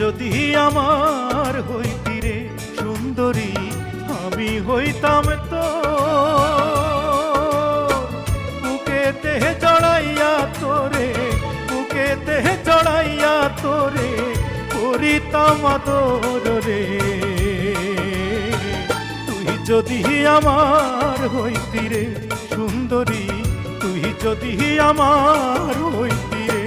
যদি আমার হইতি রে সুন্দরী, আমি হইতাম তো বুকেতে জড়াইয়া তোরে, বুকেতে জড়াইয়া তোরে করিতাম আদর রে। তুই যদি আমার হইতি রে সুন্দরী, তুই যদি আমার হইতি রে।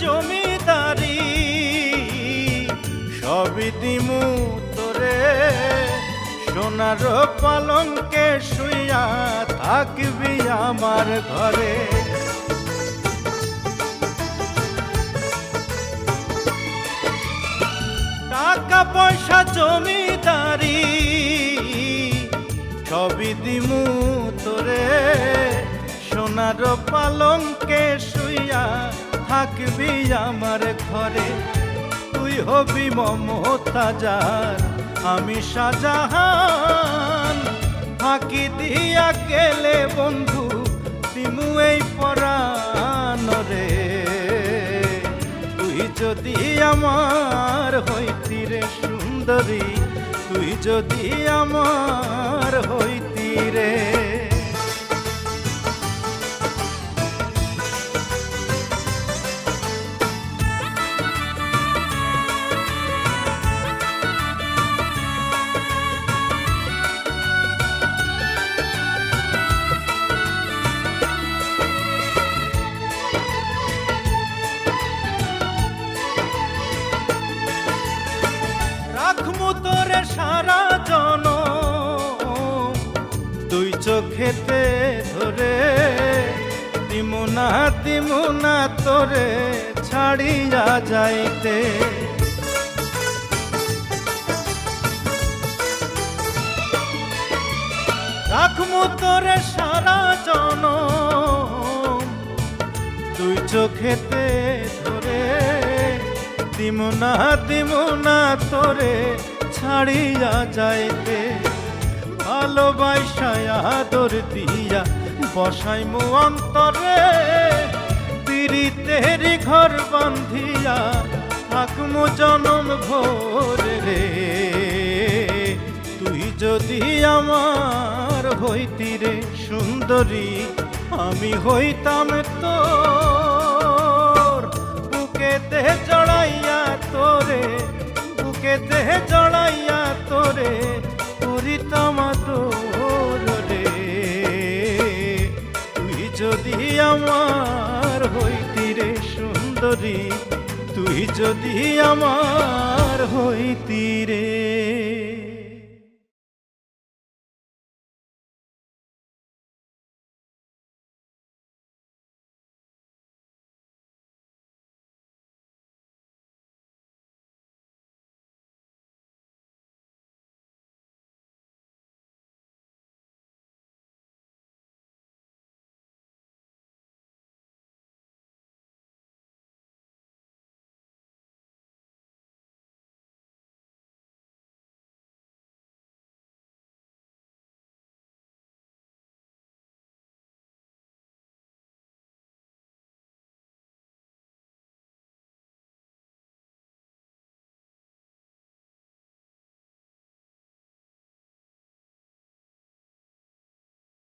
জমিদারি সবই দিমু তোরে, সোনার পালঙ্কে শুইয়া থাকবি আমার ঘরে। টাকা পয়সা জমিদারি সবই দিমু তোরে, সোনার পালঙ্কে শুইয়া থাকবি আমার ঘরে। তুই হবি মমতাজার, আমি শাহজাহান, ফাঁকি দিয়া গেলে বন্ধু দিমু এই পরাণ রে। তুই যদি আমার হইতি রে সুন্দরী, তুই যদি আমার হইতি রে। রাখমু তোরে সারা জনম দুই চোখেতে ধরে, দিমু না তোরে ছাড়িয়া যাইতে। রাখমু তোরে সারা জনম দুই চোখেতে ধরে, দিমু না তোরে ছাড়িয়া যাইতে। ভালোবাসায় আদর দিয়া বসাইমু অন্তরে, পিরিতের ঘর বান্ধিয়া থাকমু জনম ভোর রে। তুই যদি আমার হইতি রে সুন্দরী, আমি হইতাম তোর বুকেতে জড়াইয়া তোরে, বুকেতে জড়াইয়া তোরে করিতাম আদর রে। তুই যদি আমার হইতি রে সুন্দরী, তুই যদি আমার হইতি রে।